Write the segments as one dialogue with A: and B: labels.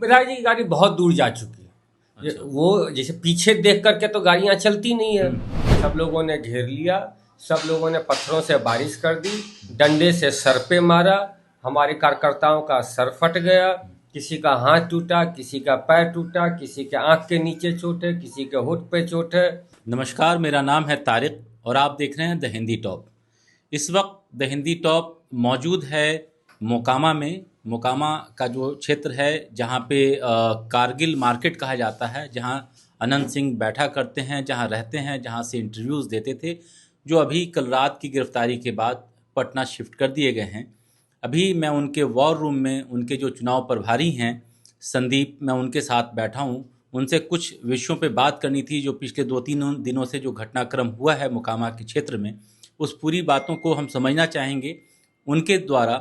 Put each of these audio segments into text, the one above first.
A: विधायक जी की गाड़ी बहुत दूर जा चुकी है।
B: अच्छा।
A: वो जैसे पीछे देख करके तो गाड़ियां चलती नहीं है। सब लोगों ने घेर लिया, सब लोगों ने पत्थरों से बारिश कर दी, डंडे से सर पे मारा, हमारे कार्यकर्ताओं का सर फट गया, किसी का हाथ टूटा, किसी का पैर टूटा, किसी के आंख के नीचे चोट है, किसी के होठ पे चोट है।
B: नमस्कार, मेरा नाम है तारिक और आप देख रहे हैं द हिंदी टॉप। इस वक्त द हिंदी टॉप मौजूद है मोकामा में। मोकामा का जो क्षेत्र है जहाँ पे कारगिल मार्केट कहा जाता है, जहाँ अनंत सिंह बैठा करते हैं, जहाँ रहते हैं, जहाँ से इंटरव्यूज़ देते थे, जो अभी कल रात की गिरफ्तारी के बाद पटना शिफ्ट कर दिए गए हैं। अभी मैं उनके वॉर रूम में उनके जो चुनाव प्रभारी हैं संदीप, मैं उनके साथ बैठा हूँ। उनसे कुछ विषयों पे बात करनी थी जो पिछले 2-3 दिनों से जो घटनाक्रम हुआ है मोकामा के क्षेत्र में, उस पूरी बातों को हम समझना चाहेंगे उनके द्वारा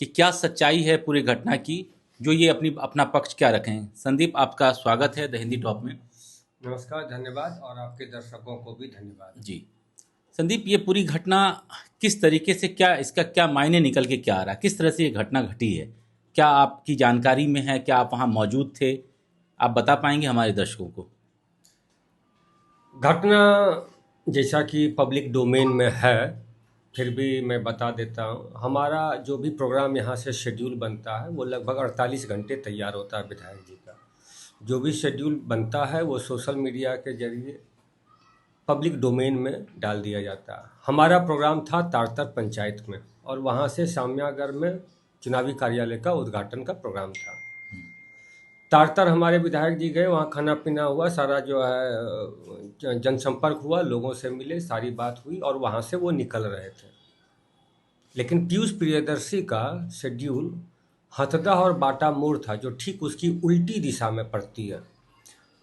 B: कि क्या सच्चाई है पूरी घटना की, जो ये अपना पक्ष क्या रखें। संदीप, आपका स्वागत है द हिंदी टॉप में।
A: नमस्कार, धन्यवाद, और आपके दर्शकों को भी धन्यवाद।
B: जी संदीप, ये पूरी घटना किस तरीके से, क्या इसका क्या मायने निकल के क्या आ रहा है, किस तरह से ये घटना घटी है, क्या आपकी जानकारी में है, क्या आप वहाँ मौजूद थे? आप बता पाएंगे हमारे दर्शकों को?
A: घटना जैसा कि पब्लिक डोमेन में है, फिर भी मैं बता देता हूँ। हमारा जो भी प्रोग्राम यहाँ से शेड्यूल बनता है वो लगभग 48 घंटे तैयार होता है। विधायक जी का जो भी शेड्यूल बनता है वो सोशल मीडिया के जरिए पब्लिक डोमेन में डाल दिया जाता है। हमारा प्रोग्राम था तारतर पंचायत में, और वहाँ से साम्यागर में चुनावी कार्यालय का उद्घाटन का प्रोग्राम था। तारतर हमारे विधायक जी गए, वहाँ खाना पीना हुआ, सारा जो है जनसंपर्क हुआ, लोगों से मिले, सारी बात हुई और वहाँ से वो निकल रहे थे। लेकिन पीयूष प्रियदर्शी का शेड्यूल हथदह और बाटा मोड़ था, जो ठीक उसकी उल्टी दिशा में पड़ती है।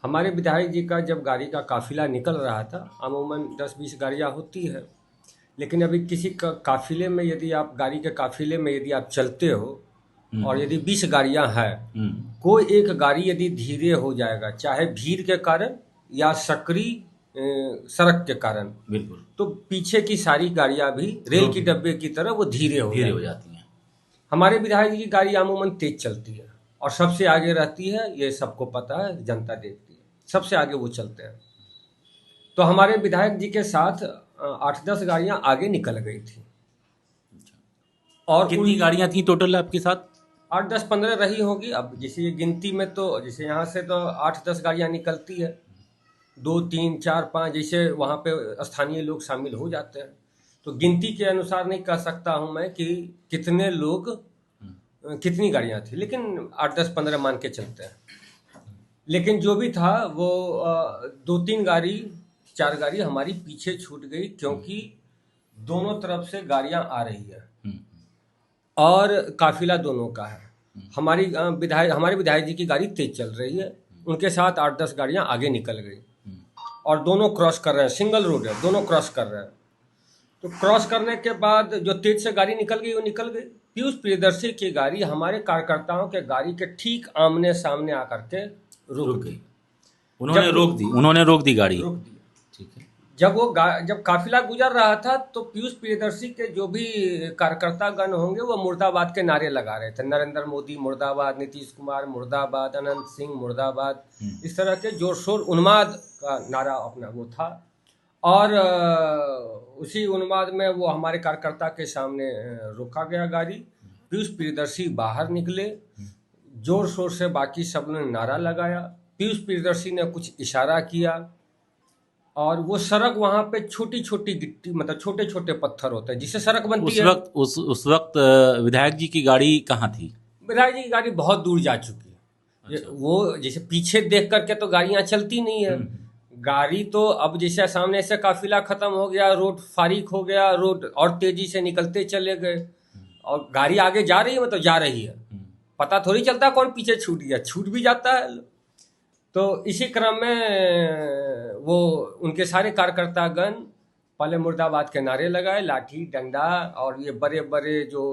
A: हमारे विधायक जी का जब गाड़ी का काफिला निकल रहा था, अमूमन 10-20 गाड़ियाँ होती है, लेकिन अभी किसी काफिले में यदि आप गाड़ी के काफिले में यदि आप चलते हो और यदि 20 गाड़ियाँ हैं, कोई एक गाड़ी यदि धीरे हो जाएगा, चाहे भीड़ के कारण या सक्रिय सड़क के कारण,
B: बिल्कुल,
A: तो पीछे की सारी गाड़ियाँ भी रेल की डब्बे की तरह वो धीरे हो
B: जाती हैं।
A: हमारे विधायक जी की गाड़ी अमूमन तेज चलती है और सबसे आगे रहती है, ये सबको पता है, जनता देखती है, सबसे आगे वो चलते हैं। तो हमारे विधायक जी के साथ 8-10 गाड़ियां आगे निकल गई थी। और
B: कितनी गाड़ियां थी टोटल आपके साथ?
A: 8-10-15 रही होगी। अब जैसे ये गिनती में तो जैसे यहाँ से तो 8-10 गाड़ियां निकलती है, 2-3-4-5 जैसे वहाँ पे स्थानीय लोग शामिल हो जाते हैं। तो गिनती के अनुसार नहीं कह सकता हूँ मैं कि कितने लोग, कितनी गाड़ियाँ थी, लेकिन 8-10-15 मान के चलते हैं। लेकिन जो भी था वो 2-3 गाड़ी 4 गाड़ी हमारी पीछे छूट गई, क्योंकि दोनों तरफ से गाड़ियाँ आ रही है और काफिला दोनों का है। हमारे विधायक जी की गाड़ी तेज चल रही है, उनके साथ 8-10 गाड़ियाँ आगे निकल गई और दोनों क्रॉस कर रहे हैं, सिंगल रोड है, दोनों क्रॉस कर रहे हैं। तो क्रॉस करने के बाद जो तेज से गाड़ी निकल गई वो निकल गई। पीयूष प्रियदर्शी की गाड़ी हमारे कार्यकर्ताओं के गाड़ी के ठीक आमने सामने आकर के रुक गई।
B: उन्होंने रोक दी गाड़ी।
A: रुक दी।
B: ठीक है।
A: जब काफिला गुजर रहा था तो पीयूष प्रियदर्शी के जो भी कार्यकर्ता गण होंगे वो मुर्दाबाद के नारे लगा रहे थे। नरेंद्र मोदी मुर्दाबाद, नीतीश कुमार मुर्दाबाद, अनंत सिंह मुर्दाबाद, इस तरह के जोर शोर उन्माद का नारा अपना वो था। और उसी उन्माद में वो हमारे कार्यकर्ता के सामने रोका गया गाड़ी। पीयूष प्रियदर्शी बाहर निकले, जोर शोर से बाकी सब ने नारा लगाया। पीयूष प्रियदर्शी ने कुछ इशारा किया और वो सड़क, वहाँ पे छोटी छोटी गिट्टी, मतलब छोटे छोटे पत्थर होते हैं जिससे सड़क बनती है।
B: उस वक्त विधायक जी की गाड़ी कहाँ थी?
A: विधायक जी की गाड़ी बहुत दूर जा चुकी है।
B: अच्छा।
A: वो जैसे पीछे देख करके तो गाड़ियाँ चलती नहीं है। गाड़ी तो अब जैसे सामने से काफिला खत्म हो गया, रोड फारिग हो गया, रोड और तेजी से निकलते चले गए और गाड़ी आगे जा रही है, मतलब जा रही है, पता थोड़ी चलता कौन पीछे छूट गया, छूट भी जाता है। तो इसी क्रम में वो उनके सारे कार्यकर्ता गण पहले मुर्दाबाद के नारे लगाए, लाठी डंडा, और ये बड़े बड़े जो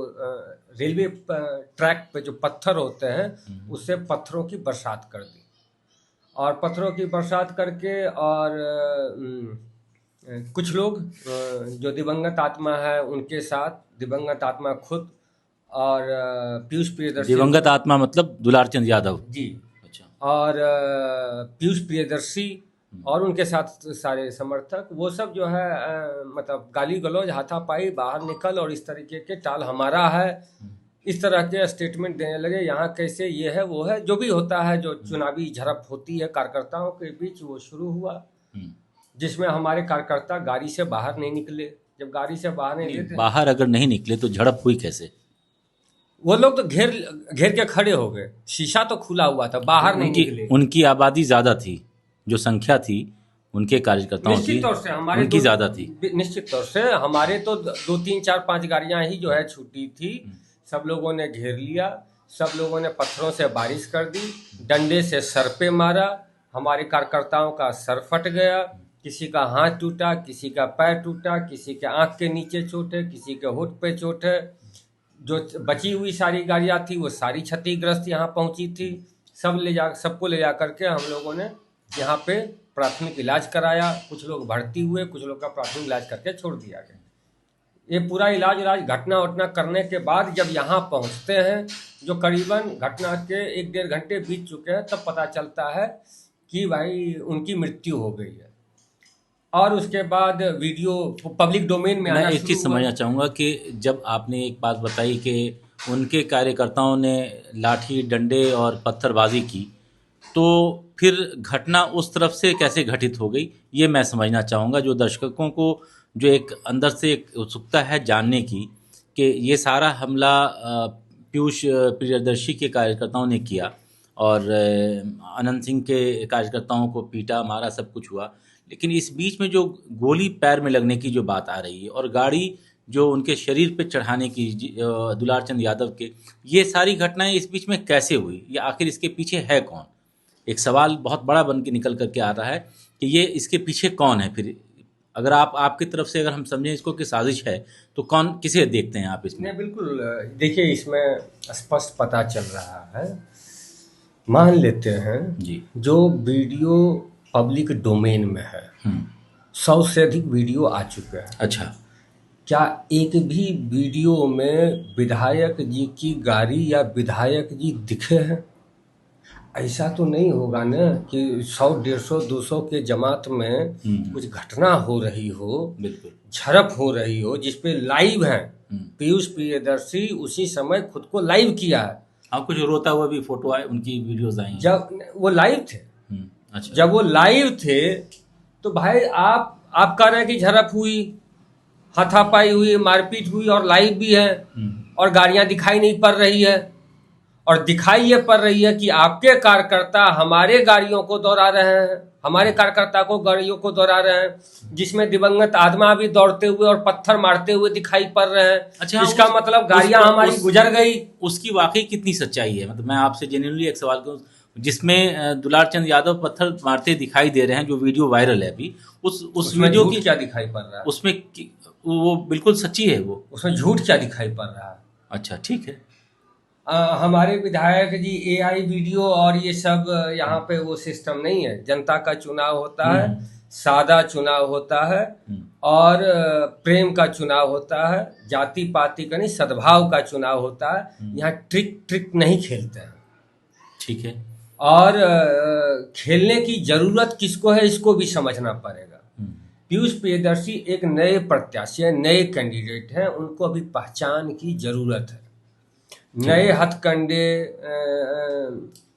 A: रेलवे ट्रैक पे जो पत्थर होते हैं उससे पत्थरों की बरसात कर दी। और पत्थरों की बरसात करके, और कुछ लोग जो दिवंगत आत्मा है उनके साथ, दिवंगत आत्मा खुद और पीयूष प्रियदर्शी।
B: दिवंगत आत्मा मतलब दुलारचंद यादव
A: जी, और पीयूष प्रियदर्शी और उनके साथ सारे समर्थक, वो सब जो है मतलब गाली गलौज, हाथापाई, बाहर निकल और इस तरीके के टाल हमारा है, इस तरह के स्टेटमेंट देने लगे। यहाँ कैसे ये है वो है, जो भी होता है, जो चुनावी झड़प होती है कार्यकर्ताओं के बीच, वो शुरू हुआ, जिसमें हमारे कार्यकर्ता गाड़ी से बाहर नहीं निकले। जब गाड़ी से बाहर नहीं निकले,
B: बाहर अगर नहीं निकले तो झड़प हुई कैसे?
A: वो लोग तो घेर घेर के खड़े हो गए, शीशा तो खुला हुआ था, बाहर नहीं निकले।
B: उनकी आबादी ज्यादा थी, जो संख्या थी उनके कार्यकर्ताओं की,
A: निश्चित तौर से हमारे
B: उनकी ज्यादा थी।
A: निश्चित तौर से हमारे तो 2 3 4 5 गाड़ियां ही जो है छूटी थी। सब लोगों ने घेर लिया, सब लोगों ने पत्थरों से बारिश कर दी, डंडे से सर पे मारा, हमारे कार्यकर्ताओं का सर फट गया, किसी का हाथ टूटा, किसी का पैर टूटा, किसी के आंख के नीचे चोट है, किसी के होठ पे चोट है। जो बची हुई सारी गाड़ियां थी वो सारी क्षतिग्रस्त यहाँ पहुंची थी। सबको ले जा करके हम लोगों ने यहाँ पे प्राथमिक इलाज कराया। कुछ लोग भर्ती हुए, कुछ लोग का प्राथमिक इलाज करके छोड़ दिया गया। ये पूरा इलाज घटना करने के बाद जब यहाँ पहुँचते हैं, जो करीबन घटना के 1 डेढ़ घंटे बीत चुके हैं, तब पता चलता है कि भाई उनकी मृत्यु हो गई है। और उसके बाद वीडियो पब्लिक डोमेन में आना
B: मैं एक चीज़ समझना चाहूँगा कि जब आपने एक बात बताई कि उनके कार्यकर्ताओं ने लाठी डंडे और पत्थरबाजी की, तो फिर घटना उस तरफ से कैसे घटित हो गई, ये मैं समझना चाहूँगा। जो दर्शकों को जो एक अंदर से एक उत्सुकता है जानने की कि ये सारा हमला पीयूष प्रियदर्शी के कार्यकर्ताओं ने किया और अनंत सिंह के कार्यकर्ताओं को पीटा मारा, सब कुछ हुआ, लेकिन इस बीच में जो गोली पैर में लगने की जो बात आ रही है और गाड़ी जो उनके शरीर पे चढ़ाने की दुलार चंद यादव के, ये सारी घटनाएं इस बीच में कैसे हुई, या आखिर इसके पीछे है कौन? एक सवाल बहुत बड़ा बन के निकल करके आ रहा है कि ये इसके पीछे कौन है। फिर अगर आपकी तरफ से अगर हम समझें इसको कि साजिश है, तो कौन, किसे देखते हैं आप इसमें?
A: बिल्कुल, देखिए इसमें स्पष्ट पता चल रहा है। मान लेते हैं
B: जी,
A: जो वीडियो पब्लिक डोमेन में है, 100 से अधिक वीडियो आ चुके हैं।
B: अच्छा,
A: क्या एक भी वीडियो में विधायक जी की गाड़ी या विधायक जी दिखे हैं? ऐसा तो नहीं होगा ना कि 100 150 200 के जमात में कुछ घटना हो रही हो,
B: बिल्कुल
A: झड़प हो रही हो, जिसपे लाइव है। पीयूष प्रियदर्शी उसी समय खुद को लाइव किया है।
B: आपको जो रोता हुआ भी फोटो आए, उनकी वीडियोस आई हैं।
A: जब वो लाइव थे,
B: अच्छा,
A: जब वो लाइव थे तो भाई आप कह रहे हैं कि झड़प हुई, हाथापाई हुई, मारपीट हुई और लाइव भी है, और गाड़ियां दिखाई नहीं पड़ रही है। और दिखाई ये पड़ रही है कि आपके कार्यकर्ता हमारे गाड़ियों को दौड़ा रहे हैं, हमारे कार्यकर्ता को गाड़ियों को दौड़ा रहे हैं, जिसमें दिवंगत आत्मा भी दौड़ते हुए और पत्थर मारते हुए दिखाई पड़ रहे हैं।
B: अच्छा,
A: इसका मतलब गाड़ियां हमारी गुजर गई।
B: उसकी वाकई कितनी सच्चाई है? मतलब मैं आपसे जेन्युइनली एक सवाल करूं, जिसमें दुलार चंद यादव पत्थर मारते दिखाई दे रहे हैं, जो वीडियो वायरल है अभी, उस वीडियो की
A: क्या दिखाई पड़ रहा है?
B: उसमें वो बिल्कुल सच्ची है, वो
A: उसमें झूठ क्या दिखाई पड़ रहा है?
B: अच्छा, ठीक है।
A: हमारे विधायक जी एआई वीडियो और ये सब, यहाँ पे वो सिस्टम नहीं है। जनता का चुनाव होता है, सादा चुनाव होता है, और प्रेम का चुनाव होता है, जाति पाति का नहीं, सद्भाव का चुनाव होता है। यहाँ ट्रिक नहीं खेलते हैं,
B: ठीक है।
A: और खेलने की जरूरत किसको है, इसको भी समझना पड़ेगा। पीयूष प्रियदर्शी एक नए प्रत्याशी है, नए कैंडिडेट हैं, उनको अभी पहचान की जरूरत है। नए हथकंडे,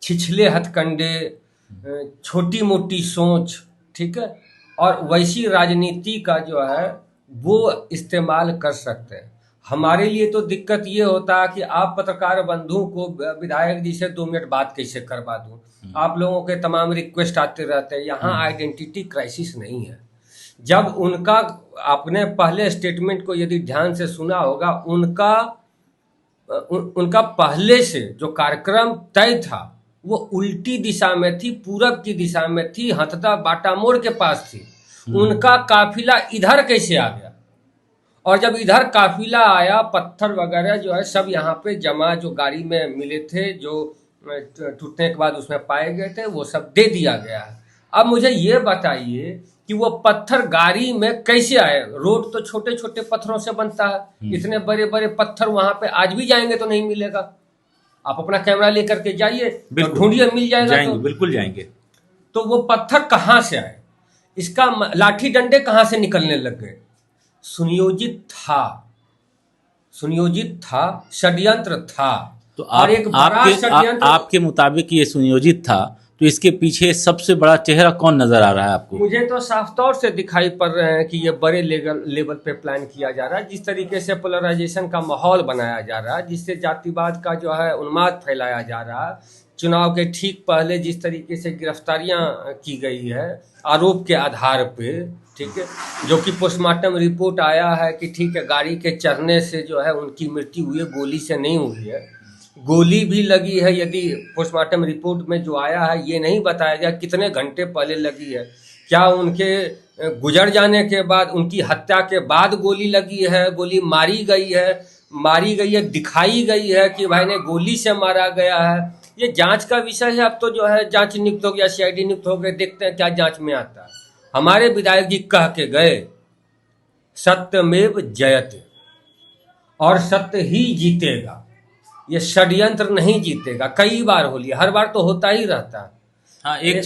A: छिछले हथकंडे, छोटी मोटी सोच, ठीक है, और वैसी राजनीति का जो है वो इस्तेमाल कर सकते हैं। हमारे लिए तो दिक्कत ये होता है कि आप पत्रकार बंधु को विधायक जी से 2 मिनट बात कैसे करवा दूं। आप लोगों के तमाम रिक्वेस्ट आते रहते हैं। यहाँ आइडेंटिटी क्राइसिस नहीं है। जब उनका, आपने पहले स्टेटमेंट को यदि ध्यान से सुना होगा, उनका पहले से जो कार्यक्रम तय था वो उल्टी दिशा में थी, पूरब की दिशा में थी, हथदा बाटा मोड़ के पास थी। उनका काफिला इधर कैसे आ गया? और जब इधर काफिला आया, पत्थर वगैरह जो है सब यहाँ पे जमा, जो गाड़ी में मिले थे, जो टूटने के बाद उसमें पाए गए थे, वो सब दे दिया गया है। अब मुझे ये बताइए कि वो पत्थर गाड़ी में कैसे आए? रोड तो छोटे छोटे पत्थरों से बनता है, इतने बड़े बड़े पत्थर वहां पे आज भी जाएंगे तो नहीं मिलेगा। आप अपना कैमरा लेकर के जाइए तो
B: बिल्कुल।
A: ढूंढिए, मिल जाएगा।
B: जाएंगे, बिल्कुल जाएंगे।
A: तो वो पत्थर कहाँ से आए, इसका लाठी डंडे कहाँ से निकलने लग गए? सुनियोजित था, सुनियोजित था, षड्यंत्र था।
B: तो
A: और एक बड़ा षड्यंत्र,
B: आपके मुताबिक ये सुनियोजित था, तो इसके पीछे सबसे बड़ा चेहरा कौन नजर आ रहा है आपको?
A: मुझे तो साफ तौर से दिखाई पड़ रहे हैं कि ये बड़े लेवल पे प्लान किया जा रहा है। जिस तरीके से पोलराइजेशन का माहौल बनाया जा रहा है, जिससे जातिवाद का जो है उन्माद फैलाया जा रहा है, चुनाव के ठीक पहले जिस तरीके से गिरफ्तारियां की गई है आरोप के आधार पे, ठीक है, जो कि पोस्टमार्टम रिपोर्ट आया है कि ठीक है गाड़ी के चढ़ने से जो है उनकी मृत्यु हुई है, गोली से नहीं हुई है। गोली भी लगी है, यदि पोस्टमार्टम रिपोर्ट में जो आया है ये नहीं बताया गया कितने घंटे पहले लगी है। क्या उनके गुजर जाने के बाद, उनकी हत्या के बाद गोली लगी है, गोली मारी गई है, दिखाई गई है कि भाई ने गोली से मारा गया है? ये जांच का विषय है। अब तो जो है जांच नियुक्त हो गया, सीआईडी नियुक्त हो गए, देखते हैं क्या जांच में आता है। हमारे विधायक जी कह के गए सत्यमेव जयते, और सत्य ही जीतेगा, ये षड्यंत्र नहीं जीतेगा। कई बार हो लिया, हर बार तो होता ही रहता है।
B: हाँ, एक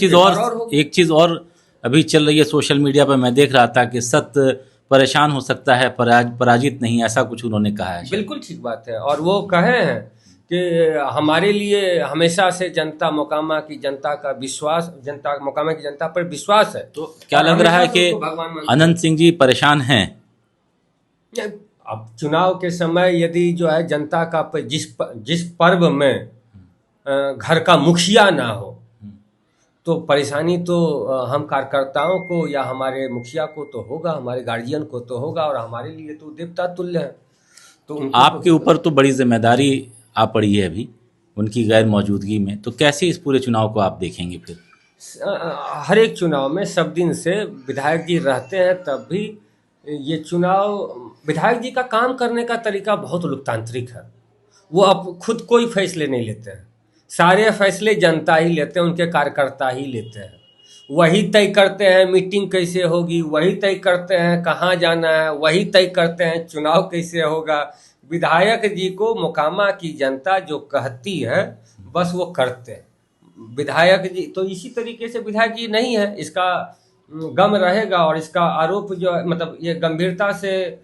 B: चीज और अभी चल रही है सोशल मीडिया पर, मैं देख रहा था कि सत्य परेशान हो सकता है, पराजित नहीं, ऐसा कुछ उन्होंने कहा है।
A: बिल्कुल ठीक बात है। और वो कहे हैं कि हमारे लिए हमेशा से जनता, मोकामा की जनता का विश्वास, जनता मोकामा की जनता पर विश्वास है।
B: तो क्या लग रहा है कि अनंत सिंह जी परेशान हैं?
A: अब चुनाव के समय यदि जो है जनता का जिस पर्व में घर का मुखिया ना हो, तो परेशानी तो हम कार्यकर्ताओं को या हमारे मुखिया को तो होगा, हमारे गार्जियन को तो होगा, और हमारे लिए तो देवता तुल्य है। तो
B: आपके ऊपर तो बड़ी जिम्मेदारी आ पड़ी है अभी उनकी गैर मौजूदगी में, तो कैसे इस पूरे चुनाव को आप देखेंगे? फिर
A: हर एक चुनाव में सब दिन से विधायक जी रहते हैं, तब भी ये चुनाव, विधायक जी का काम करने का तरीका बहुत लोकतांत्रिक है। वो अब खुद कोई फैसले नहीं लेते हैं, सारे फैसले जनता ही लेते हैं, उनके कार्यकर्ता ही लेते हैं। वही तय करते हैं मीटिंग कैसे होगी, वही तय करते हैं कहाँ जाना है, वही तय करते हैं चुनाव कैसे होगा। विधायक जी को मोकामा की जनता जो कहती है बस वो करते हैं। विधायक जी तो इसी तरीके से विधायक जी नहीं है, इसका गम रहेगा। और इसका आरोप जो है, मतलब ये गंभीरता से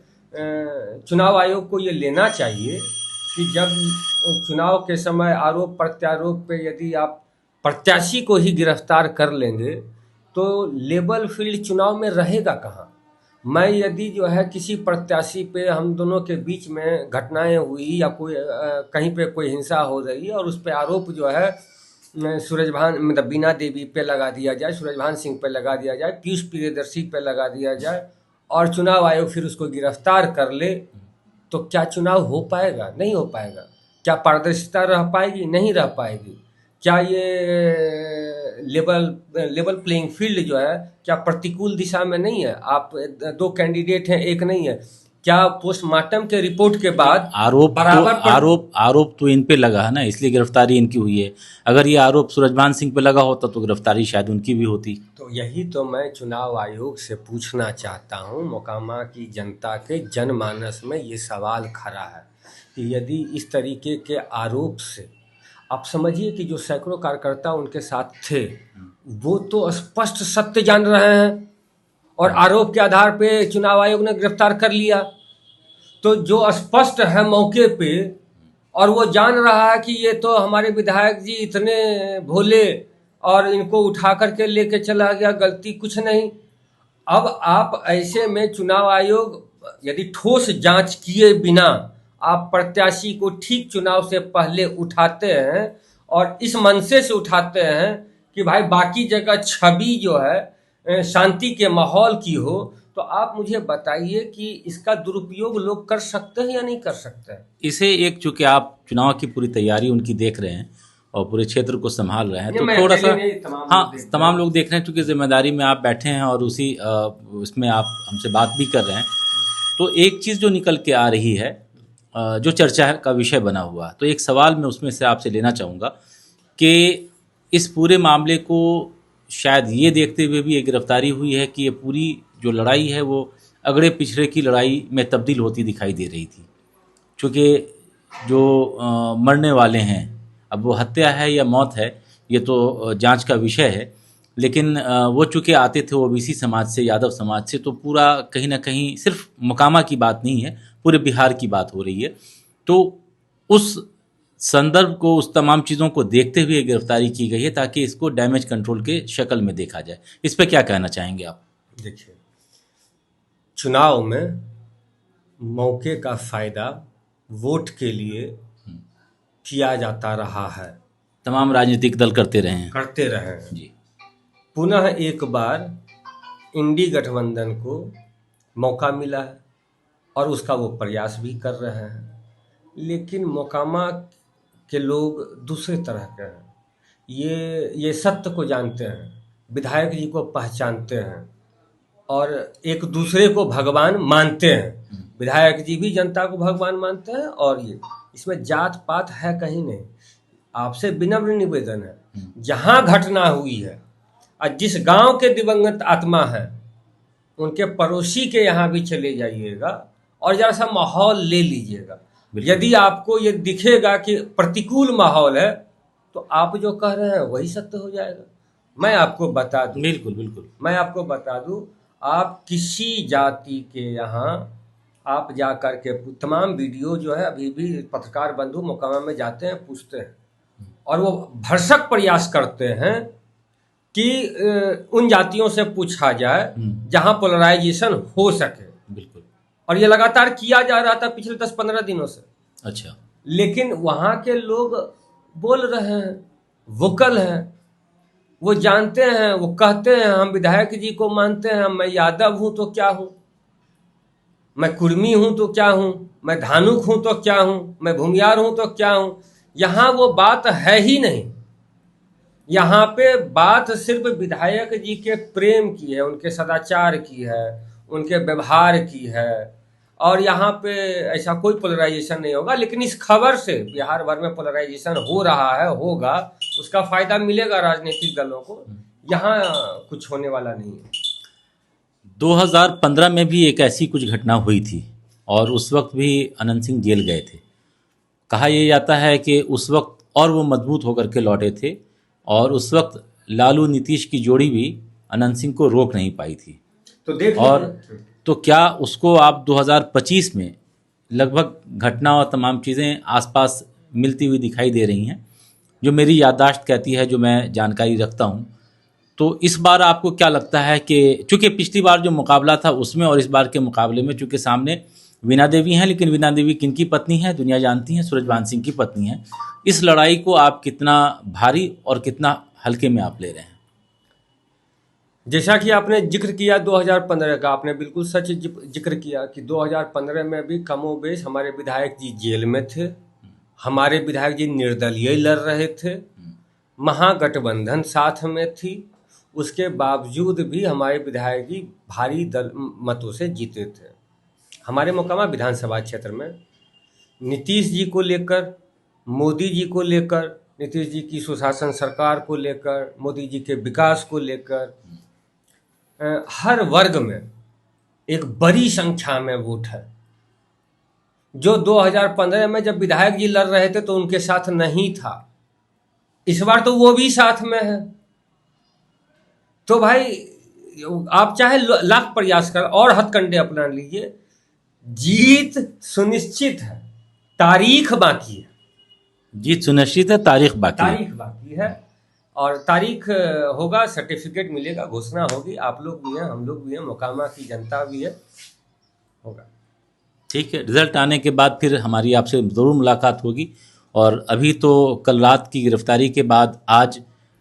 A: चुनाव आयोग को ये लेना चाहिए कि जब चुनाव के समय आरोप प्रत्यारोप पे यदि आप प्रत्याशी को ही गिरफ्तार कर लेंगे तो लेवल फील्ड चुनाव में रहेगा कहाँ? मैं यदि जो है किसी प्रत्याशी पे, हम दोनों के बीच में घटनाएं हुई या कोई कहीं पे कोई हिंसा हो रही है और उस पे आरोप जो है सूरजभान, मतलब बीना देवी पे लगा दिया जाए, सूरजभान सिंह पे लगा दिया जाए, पीयूष प्रियदर्शी पे लगा दिया जाए, और चुनाव आयोग फिर उसको गिरफ्तार कर ले, तो क्या चुनाव हो पाएगा? नहीं हो पाएगा। क्या पारदर्शिता रह पाएगी? नहीं रह पाएगी। क्या ये लेवल प्लेइंग फील्ड जो है क्या प्रतिकूल दिशा में नहीं है? आप दो कैंडिडेट हैं, एक नहीं है। क्या पोस्टमार्टम के रिपोर्ट के बाद
B: आरोप तो इन पे लगा है ना, इसलिए गिरफ्तारी इनकी हुई है। अगर ये आरोप सूरजभान सिंह पे लगा होता तो गिरफ्तारी शायद उनकी भी होती।
A: तो यही तो मैं चुनाव आयोग से पूछना चाहता हूँ, मोकामा की जनता के जनमानस में ये सवाल खड़ा है कि यदि इस तरीके के आरोप से, आप समझिए कि जो सैकड़ों कार्यकर्ता उनके साथ थे वो तो स्पष्ट सत्य जान रहे हैं और आरोप के आधार पे चुनाव आयोग ने गिरफ्तार कर लिया। तो जो स्पष्ट है मौके पे और वो जान रहा है कि ये तो हमारे विधायक जी इतने भोले और इनको उठा करके लेके चला गया, गलती कुछ नहीं। अब आप ऐसे में चुनाव आयोग यदि ठोस जांच किए बिना आप प्रत्याशी को ठीक चुनाव से पहले उठाते हैं और इस मनसे से उठाते हैं कि भाई बाकी जगह छवि जो है शांति के माहौल की हो, तो आप मुझे बताइए कि इसका दुरुपयोग लोग कर सकते हैं या नहीं कर सकते हैं?
B: इसे एक, चूंकि आप चुनाव की पूरी तैयारी उनकी देख रहे हैं और पूरे क्षेत्र को संभाल रहे हैं, तो थोड़ा सा, हाँ, तमाम लोग देख रहे हैं, चूंकि जिम्मेदारी में आप बैठे हैं और उसी उसमें आप हमसे बात भी कर रहे हैं, तो एक चीज़ जो निकल के आ रही है, जो चर्चा का विषय बना हुआ, तो एक सवाल मैं उसमें से आपसे लेना चाहूँगा कि इस पूरे मामले को शायद ये देखते हुए भी ये गिरफ्तारी हुई है कि ये पूरी जो लड़ाई है वो अगड़े पिछड़े की लड़ाई में तब्दील होती दिखाई दे रही थी। चूँकि जो मरने वाले हैं अब वो हत्या है या मौत है ये तो जांच का विषय है, लेकिन वो चूँकि आते थे ओबीसी समाज से, यादव समाज से, तो पूरा कहीं ना कहीं सिर्फ मोकामा की बात नहीं है, पूरे बिहार की बात हो रही है। तो उस संदर्भ को, उस तमाम चीज़ों को देखते हुए गिरफ्तारी की गई है ताकि इसको डैमेज कंट्रोल के शक्ल में देखा जाए। इस पर क्या कहना चाहेंगे आप?
A: देखिए, चुनाव में मौके का फायदा वोट के लिए किया जाता रहा है,
B: तमाम राजनीतिक दल करते रहे हैं।
A: करते रहे हैं।
B: जी।
A: पुनः एक बार इंडी गठबंधन को मौका मिला है और उसका वो प्रयास भी कर रहे हैं, लेकिन मोकामा के लोग दूसरे तरह के हैं। ये सत्य को जानते हैं, विधायक जी को पहचानते हैं और एक दूसरे को भगवान मानते हैं। विधायक जी भी जनता को भगवान मानते हैं और ये इसमें जात पात है कहीं नहीं। आपसे विनम्र निवेदन है, जहाँ घटना हुई है और जिस गांव के दिवंगत आत्मा है उनके पड़ोसी के यहाँ भी चले जाइएगा और जरा सा माहौल ले लीजिएगा। यदि आपको ये दिखेगा कि प्रतिकूल माहौल है तो आप जो कह रहे हैं वही सत्य हो जाएगा। मैं आपको बता दूं,
B: बिल्कुल बिल्कुल,
A: मैं आपको बता दूं, आप किसी जाति के यहाँ आप जा कर के तमाम वीडियो जो है, अभी भी पत्रकार बंधु मोकामा में जाते हैं, पूछते हैं और वो भरसक प्रयास करते हैं कि उन जातियों से पूछा जाए जहां पोलराइजेशन हो सके।
B: बिल्कुल।
A: और ये लगातार किया जा रहा था पिछले 10-15 दिनों से।
B: अच्छा।
A: लेकिन वहां के लोग बोल रहे हैं, वोकल हैं, वो जानते हैं, वो कहते हैं हम विधायक जी को मानते हैं, मैं यादव हूं तो क्या हूं, मैं कुर्मी हूं तो क्या हूं, मैं धानुक हूं तो क्या हूं, मैं भूमियार हूं तो क्या हूं। यहां वो बात है ही नहीं। यहाँ पे बात सिर्फ विधायक जी के प्रेम की है, उनके सदाचार की है, उनके व्यवहार की है और यहाँ पे ऐसा कोई पोलराइजेशन नहीं होगा। लेकिन इस खबर से बिहार भर में पोलराइजेशन हो रहा है, होगा, उसका फायदा मिलेगा राजनीतिक दलों को। यहाँ कुछ होने वाला नहीं है।
B: 2015 में भी एक ऐसी कुछ घटना हुई थी और उस वक्त भी अनंत सिंह जेल गए थे। कहा यह जाता है कि उस वक्त और वो मजबूत होकर के लौटे थे और उस वक्त लालू नीतीश की जोड़ी भी अनंत सिंह को रोक नहीं पाई थी।
A: तो देख
B: और तो क्या उसको आप 2025 में लगभग घटना और तमाम चीज़ें आसपास मिलती हुई दिखाई दे रही हैं, जो मेरी याददाश्त कहती है, जो मैं जानकारी रखता हूं। तो इस बार आपको क्या लगता है कि चूँकि पिछली बार जो मुकाबला था उसमें और इस बार के मुकाबले में, चूँकि सामने वीणा देवी हैं, लेकिन वीणा देवी किनकी पत्नी है दुनिया जानती है, सूरजभान सिंह की पत्नी है। इस लड़ाई को आप कितना भारी और कितना हल्के में आप ले रहे हैं?
A: जैसा कि आपने जिक्र किया 2015 का, आपने बिल्कुल सच जिक्र किया कि 2015 में भी कमोबेश हमारे विधायक जी जेल में थे, हमारे विधायक जी निर्दलीय लड़ रहे थे, महागठबंधन साथ में थी, उसके बावजूद भी हमारे विधायक जी भारी मतों से जीते थे। हमारे मोकामा विधानसभा क्षेत्र में नीतीश जी को लेकर, मोदी जी को लेकर, नीतीश जी की सुशासन सरकार को लेकर, मोदी जी के विकास को लेकर हर वर्ग में एक बड़ी संख्या में वोट है। जो 2015 में जब विधायक जी लड़ रहे थे तो उनके साथ नहीं था, इस बार तो वो भी साथ में है। तो भाई आप चाहे लाख प्रयास कर और हथकंडे अपना लीजिए, जीत सुनिश्चित है, तारीख बाकी है।
B: जीत सुनिश्चित है, तारीख बाकी है
A: और तारीख होगा, सर्टिफिकेट मिलेगा, घोषणा होगी, आप लोग भी हैं, हम लोग भी हैं, मोकामा की जनता भी है, होगा।
B: ठीक है, रिजल्ट आने के बाद फिर हमारी आपसे ज़रूर मुलाकात होगी। और अभी तो कल रात की गिरफ्तारी के बाद आज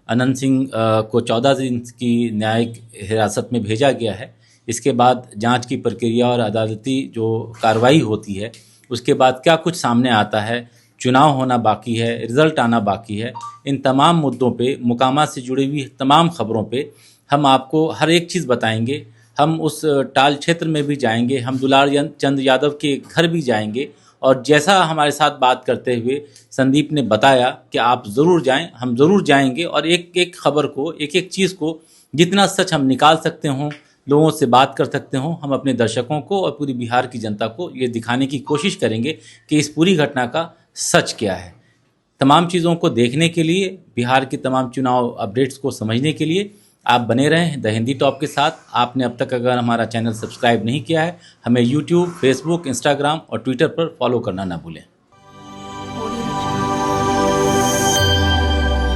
B: अनंत सिंह को 14 दिन की न्यायिक हिरासत में भेजा गया है। इसके बाद जांच की प्रक्रिया और अदालती जो कार्रवाई होती है उसके बाद क्या कुछ सामने आता है, चुनाव होना बाकी है, रिज़ल्ट आना बाकी है, इन तमाम मुद्दों पे, मोकामा से जुड़ी हुई तमाम खबरों पे हम आपको हर एक चीज़ बताएंगे। हम उस टाल क्षेत्र में भी जाएंगे, हम दुलार चंद यादव के घर भी जाएंगे और जैसा हमारे साथ बात करते हुए संदीप ने बताया कि आप ज़रूर जाएं, हम ज़रूर जाएंगे और एक एक खबर को, एक एक चीज़ को जितना सच हम निकाल सकते हों, लोगों से बात कर सकते हों, हम अपने दर्शकों को और पूरी बिहार की जनता को ये दिखाने की कोशिश करेंगे कि इस पूरी घटना का सच क्या है। तमाम चीज़ों को देखने के लिए, बिहार की तमाम चुनाव अपडेट्स को समझने के लिए आप बने रहें द हिंदी टॉप के साथ। आपने अब तक अगर हमारा चैनल सब्सक्राइब नहीं किया है, हमें यूट्यूब, फेसबुक, इंस्टाग्राम और ट्विटर पर फॉलो करना ना भूलें।